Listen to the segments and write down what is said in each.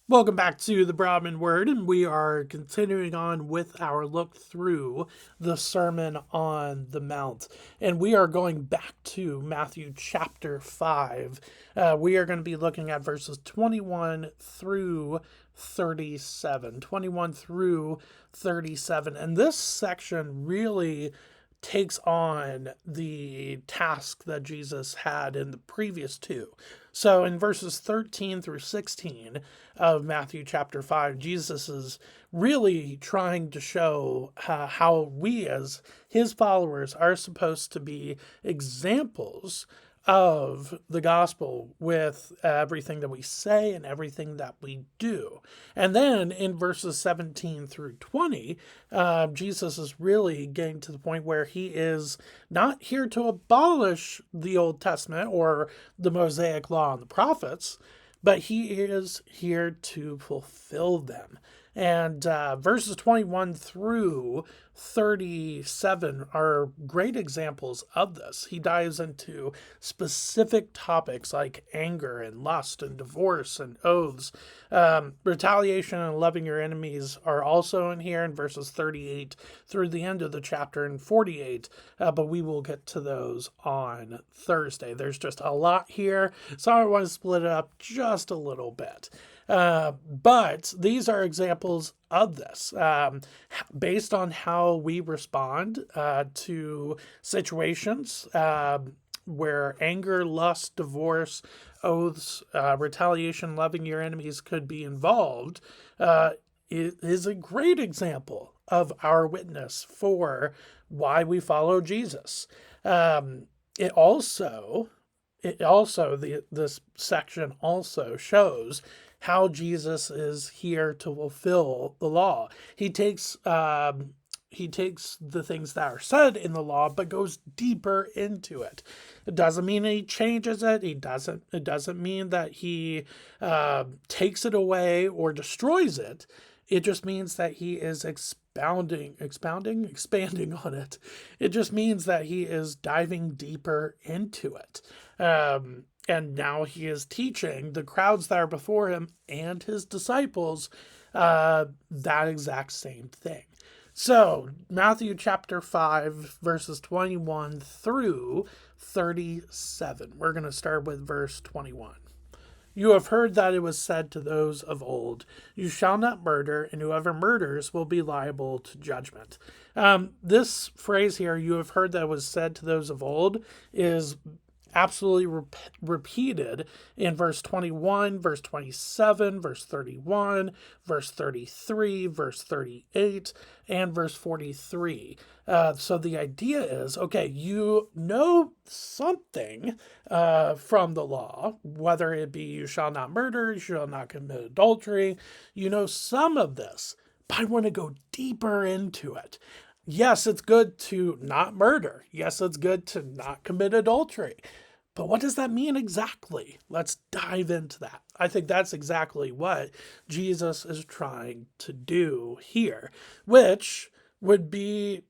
Welcome back to the Brahmin Word, and we are continuing on with our look through the Sermon on the Mount. And we are going back to Matthew chapter 5. We are going to be looking at verses 21 through 37. 21 through 37. And this section really takes on the task that Jesus had in the previous two. So in verses 13 through 16 of Matthew chapter 5, Jesus is really trying to show how we as his followers are supposed to be examples of the gospel with everything that we say and everything that we do. And then in verses 17 through 20, Jesus is really getting to the point where he is not here to abolish the Old Testament or the Mosaic law and the prophets, but he is here to fulfill them. And verses 21 through 37 are great examples of this. He dives into specific topics like anger and lust and divorce and oaths. Retaliation and loving your enemies are also in here in verses 38 through the end of the chapter and 48, but we will get to those on Thursday. There's just a lot here, so I want to split it up just a little bit. But these are examples of this based on how we respond to situations where anger, lust, divorce, oaths, retaliation, loving your enemies could be involved. It is a great example of our witness for why we follow Jesus. It also this section also shows how Jesus is here to fulfill the law. He takes the things that are said in the law, but goes deeper into it. It doesn't mean he changes it. It doesn't mean that he takes it away or destroys it. It just means that he is expanding on it. It just means that he is diving deeper into it. And now he is teaching the crowds that are before him and his disciples that exact same thing. So, Matthew chapter 5, verses 21 through 37. We're going to start with verse 21. You have heard that it was said to those of old, you shall not murder, and whoever murders will be liable to judgment. This phrase here, you have heard that it was said to those of old, is absolutely repeated in verse 21, verse 27, verse 31, verse 33, verse 38, and verse 43. So the idea is, okay, you know something from the law, whether it be you shall not murder, you shall not commit adultery. You know some of this, but I want to go deeper into it. Yes, it's good to not murder. Yes, it's good to not commit adultery. But what does that mean exactly? Let's dive into that. I think that's exactly what Jesus is trying to do here, which would be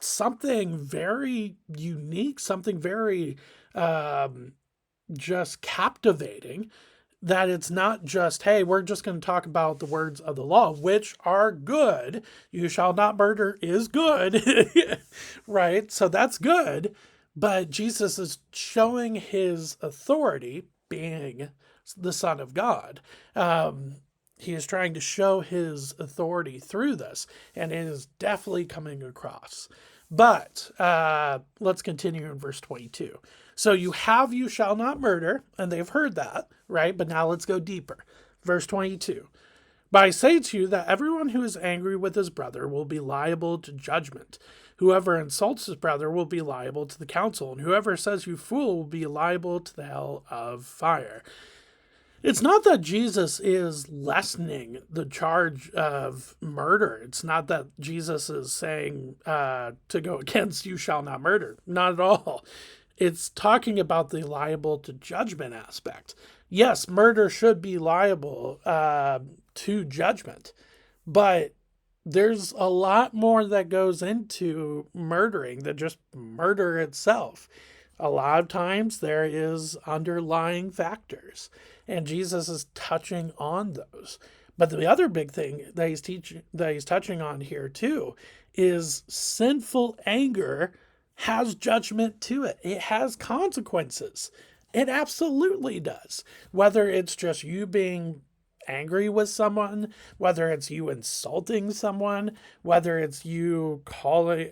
something very unique, something very just captivating. That it's not just, hey, we're just going to talk about the words of the law, which are good. You shall not murder is good, right? So that's good. But Jesus is showing his authority, being the Son of God. He is trying to show his authority through this, and it is definitely coming across. But let's continue in verse 22. So you shall not murder, and they've heard that, right? But now let's go deeper. Verse 22. But I say to you that everyone who is angry with his brother will be liable to judgment. Whoever insults his brother will be liable to the council, and whoever says you fool will be liable to the hell of fire. It's not that Jesus is lessening the charge of murder. It's not that Jesus is saying to go against you shall not murder. Not at all. It's talking about the liable to judgment aspect. Yes, murder should be liable to judgment, but there's a lot more that goes into murdering than just murder itself. A lot of times there is underlying factors. And Jesus is touching on those. But the other big thing that he's touching on here too is sinful anger has judgment to it. It has consequences. It absolutely does. Whether it's just you being angry with someone, whether it's you insulting someone, whether it's you calling,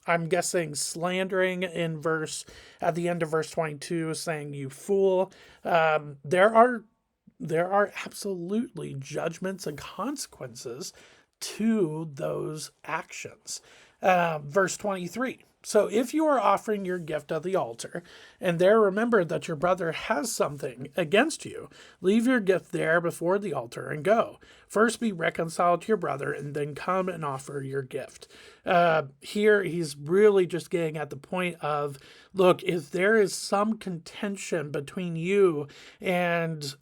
I'm guessing slandering in verse at the end of verse 22, saying you fool. There are absolutely judgments and consequences to those actions. Verse 23. So if you are offering your gift at the altar, and there remember that your brother has something against you, leave your gift there before the altar and go. First be reconciled to your brother, and then come and offer your gift. Here he's really just getting at the point of, look, if there is some contention between you and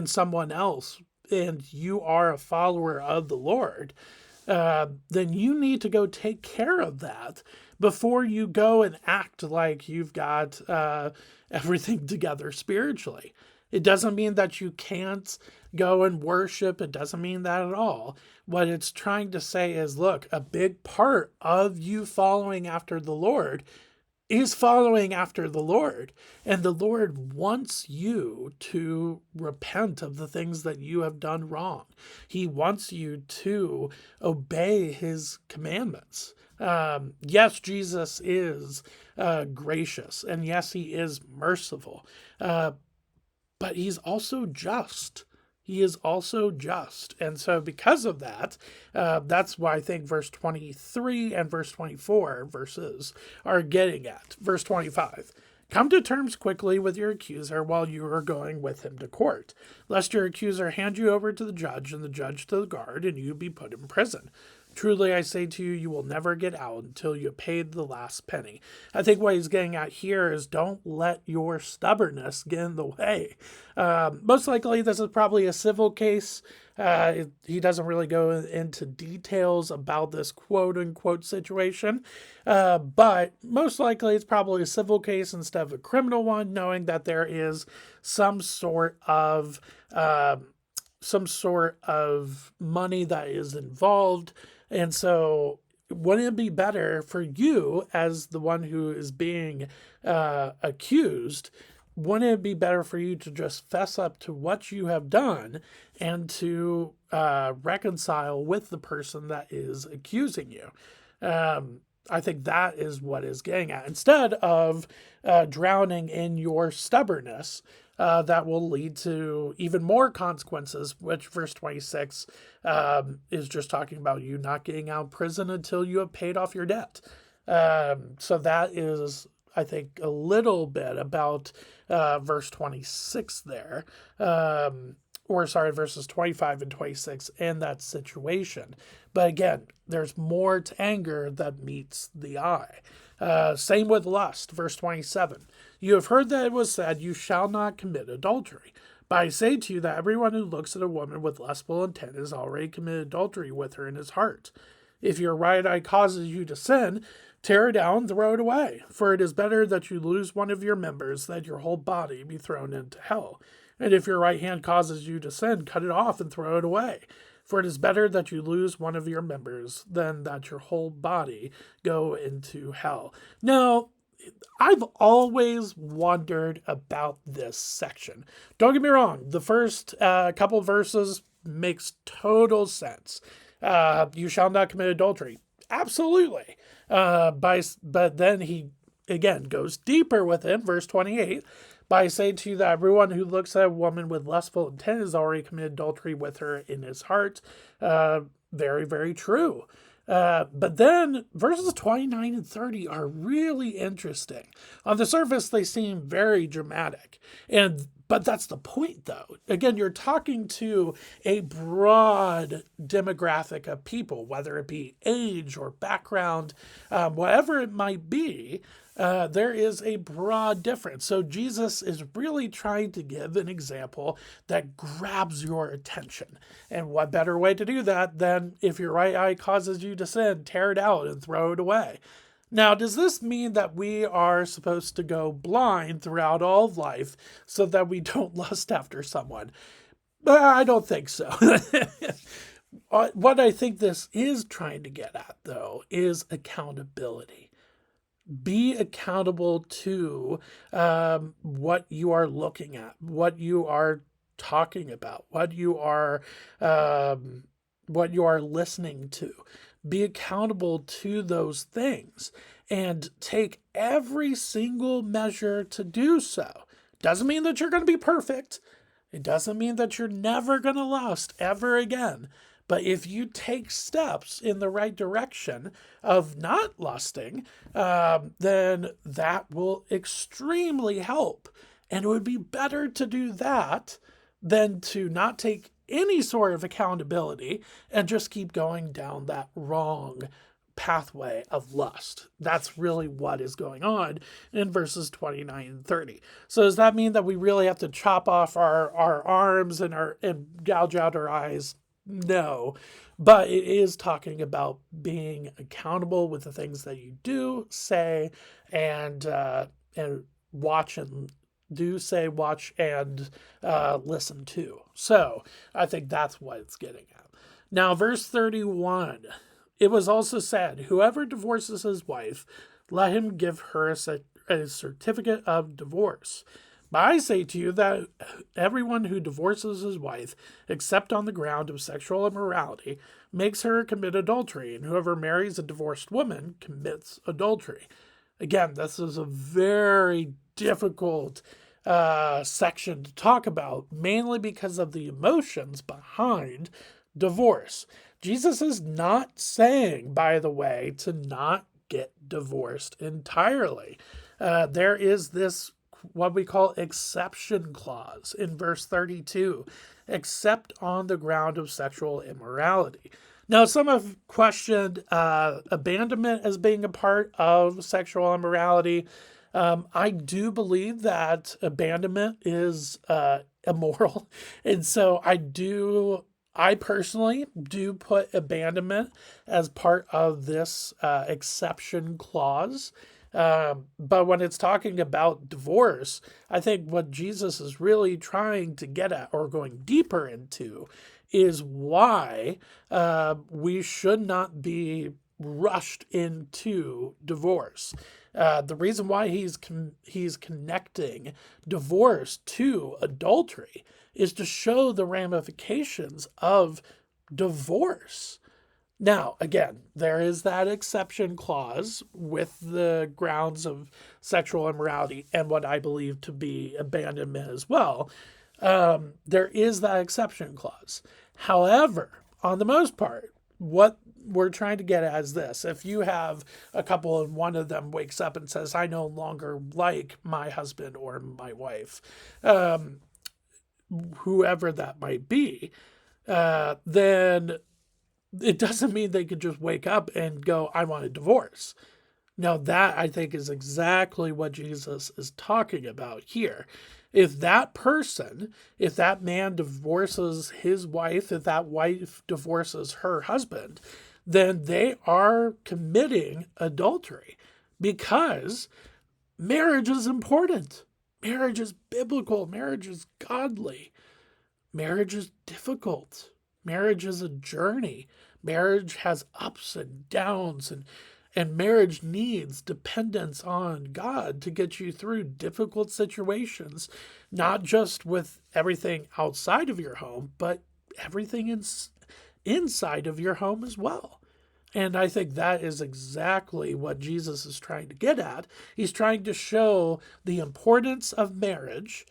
someone else, and you are a follower of the Lord, then you need to go take care of that before you go and act like you've got everything together spiritually. It doesn't mean that you can't go and worship. It doesn't mean that at all. What it's trying to say is, look, a big part of you following after the Lord is following after the Lord. And the Lord wants you to repent of the things that you have done wrong. He wants you to obey his commandments. Yes, Jesus is gracious, and yes, he is merciful, but he's also just. He is also just. And so because of that, that's why I think verse 23 and verse 24 verses are getting at. Verse 25, come to terms quickly with your accuser while you are going with him to court, lest your accuser hand you over to the judge and the judge to the guard, and you be put in prison. Truly, I say to you, you will never get out until you have paid the last penny. I think what he's getting at here is don't let your stubbornness get in the way. Most likely, this is probably a civil case. He doesn't really go into details about this quote-unquote situation, but most likely it's probably a civil case instead of a criminal one, knowing that there is some sort of money that is involved. And so wouldn't it be better for you as the one who is being accused, wouldn't it be better for you to just fess up to what you have done and to reconcile with the person that is accusing you? I think that is what is getting at. Instead of drowning in your stubbornness, that will lead to even more consequences, which verse 26 is just talking about you not getting out of prison until you have paid off your debt. So that is, I think, a little bit about verse 26 there. Verses 25 and 26 in that situation. But again, there's more to anger that meets the eye. Same with lust, verse 27. You have heard that it was said, you shall not commit adultery. But I say to you that everyone who looks at a woman with lustful intent has already committed adultery with her in his heart. If your right eye causes you to sin, tear it down and throw it away. For it is better that you lose one of your members than your whole body be thrown into hell. And if your right hand causes you to sin, cut it off and throw it away. For it is better that you lose one of your members than that your whole body go into hell. Now, I've always wondered about this section. Don't get me wrong. The first couple verses makes total sense. You shall not commit adultery. Absolutely. But then he, again, goes deeper with it. Verse 28. But I say to you that everyone who looks at a woman with lustful intent has already committed adultery with her in his heart. Very, very true. But then verses 29 and 30 are really interesting. On the surface, they seem very dramatic. But that's the point, though. Again, you're talking to a broad demographic of people, whether it be age or background, whatever it might be. There is a broad difference. So Jesus is really trying to give an example that grabs your attention. And what better way to do that than if your right eye causes you to sin, tear it out and throw it away. Now, does this mean that we are supposed to go blind throughout all of life so that we don't lust after someone? I don't think so. What I think this is trying to get at, though, is accountability. Be accountable to what you are looking at, what you are talking about, what you are listening to. Be accountable to those things and take every single measure to do so. Doesn't mean that you're going to be perfect. It doesn't mean that you're never going to lust ever again. But if you take steps in the right direction of not lusting, then that will extremely help. And it would be better to do that than to not take any sort of accountability and just keep going down that wrong pathway of lust. That's really what is going on in verses 29 and 30. So does that mean that we really have to chop off our arms and gouge out our eyes? No. But it is talking about being accountable with the things that you do, say, and watch and do say, watch, and listen to. So I think that's what it's getting at. Now, verse 31. It was also said, whoever divorces his wife, let him give her a certificate of divorce. But I say to you that everyone who divorces his wife, except on the ground of sexual immorality, makes her commit adultery, and whoever marries a divorced woman commits adultery. Again, this is a very difficult section to talk about, mainly because of the emotions behind divorce. Jesus is not saying, by the way, to not get divorced entirely. There is this, what we call exception clause in verse 32, except on the ground of sexual immorality. Now, some have questioned abandonment as being a part of sexual immorality. I do believe that abandonment is immoral. And so I personally do put abandonment as part of this exception clause. But when it's talking about divorce, I think what Jesus is really trying to get at or going deeper into is why we should not be rushed into divorce. The reason why he's connecting divorce to adultery is to show the ramifications of divorce. Now, again, there is that exception clause with the grounds of sexual immorality and what I believe to be abandonment as well. There is that exception clause. However, on the most part, what we're trying to get at is this. If you have a couple and one of them wakes up and says, I no longer like my husband or my wife, whoever that might be, then it doesn't mean they could just wake up and go, I want a divorce. Now, that I think is exactly what Jesus is talking about here. If that man divorces his wife, if that wife divorces her husband, then they are committing adultery because marriage is important. Marriage is biblical. Marriage is godly. Marriage is difficult. Marriage is a journey. Marriage has ups and downs, and marriage needs dependence on God to get you through difficult situations, not just with everything outside of your home, but everything inside of your home as well. And I think that is exactly what Jesus is trying to get at. He's trying to show the importance of marriage,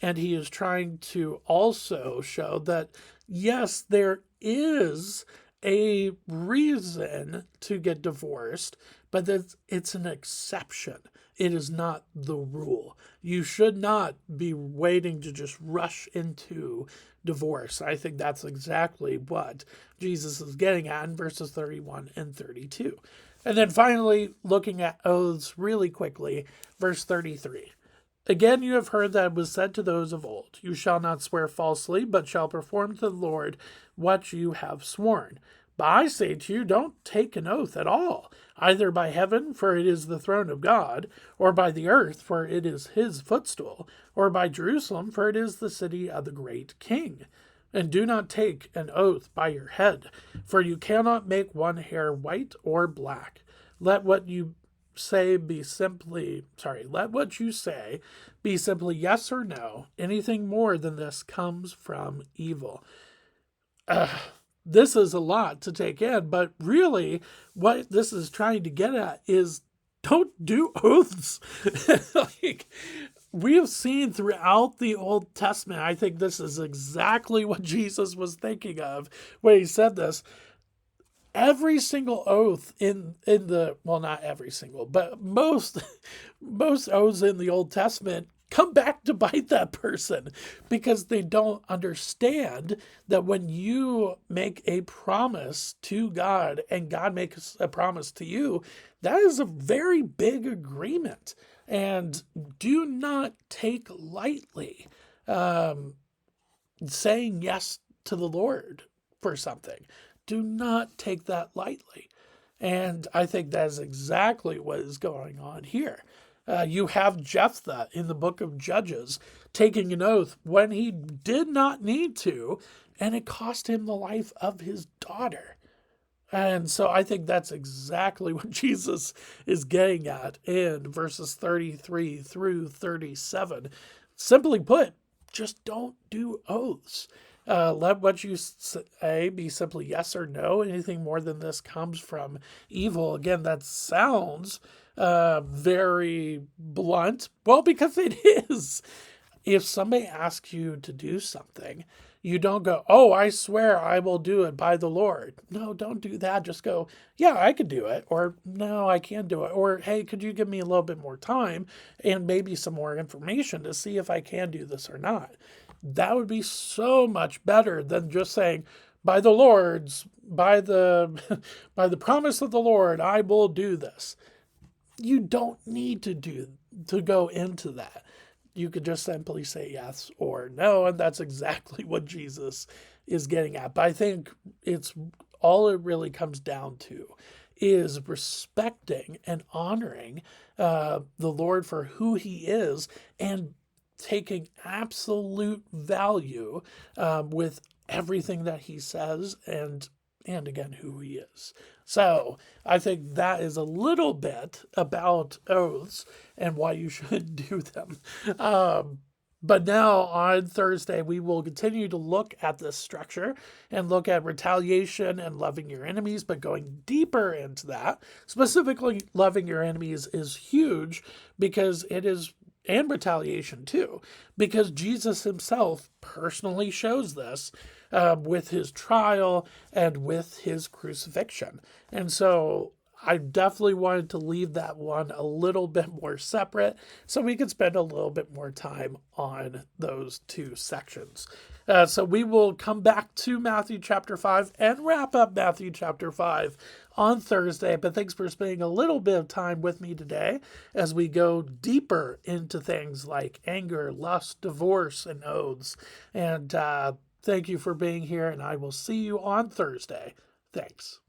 and he is trying to also show that, yes, there is a reason to get divorced, but it's an exception. It is not the rule. You should not be waiting to just rush into divorce. I think that's exactly what Jesus is getting at in verses 31 and 32. And then finally, looking at oaths really quickly, verse 33. Again, you have heard that it was said to those of old, 'You shall not swear falsely, but shall perform to the Lord what you have sworn.' But I say to you, don't take an oath at all, either by heaven, for it is the throne of God, or by the earth, for it is his footstool, or by Jerusalem, for it is the city of the great king. And do not take an oath by your head, for you cannot make one hair white or black. Let what you say be simply, let what you say be simply yes or no. Anything more than this comes from evil. This is a lot to take in, but really what this is trying to get at is don't do oaths. Like, we have seen throughout the Old Testament, I think this is exactly what Jesus was thinking of when he said this. Every single oath in the, well, not every single, but most oaths in the Old Testament come back to bite that person, because they don't understand that when you make a promise to God and God makes a promise to you, that is a very big agreement. And do not take lightly saying yes to the Lord for something. Do not take that lightly. And I think that is exactly what is going on here. You have Jephthah in the book of Judges taking an oath when he did not need to, and it cost him the life of his daughter. And so I think that's exactly what Jesus is getting at in verses 33 through 37. Simply put, just don't do oaths. Let what you say be simply yes or no. Anything more than this comes from evil. Again, that sounds very blunt. Well, because it is. If somebody asks you to do something, you don't go, oh, I swear I will do it by the Lord. No, don't do that. Just go, yeah, I could do it. Or no, I can't do it. Or, hey, could you give me a little bit more time and maybe some more information to see if I can do this or not? That would be so much better than just saying, by the Lord's, by the by the promise of the Lord, I will do this. You don't need to go into that. You could just simply say yes or no, and that's exactly what Jesus is getting at. But I think it's all it really comes down to is respecting and honoring the Lord for who he is, and taking absolute value with everything that he says, and again who he is. So I think that is a little bit about oaths and why you should do them. But now on Thursday, we will continue to look at this structure and look at retaliation and loving your enemies, but going deeper into that. Specifically, loving your enemies is huge because it is, and retaliation too, because Jesus himself personally shows this with his trial and with his crucifixion. And so I definitely wanted to leave that one a little bit more separate so we could spend a little bit more time on those two sections. So we will come back to Matthew chapter 5 and wrap up Matthew chapter 5 on Thursday. But thanks for spending a little bit of time with me today as we go deeper into things like anger, lust, divorce, and oaths. And thank you for being here, and I will see you on Thursday. Thanks.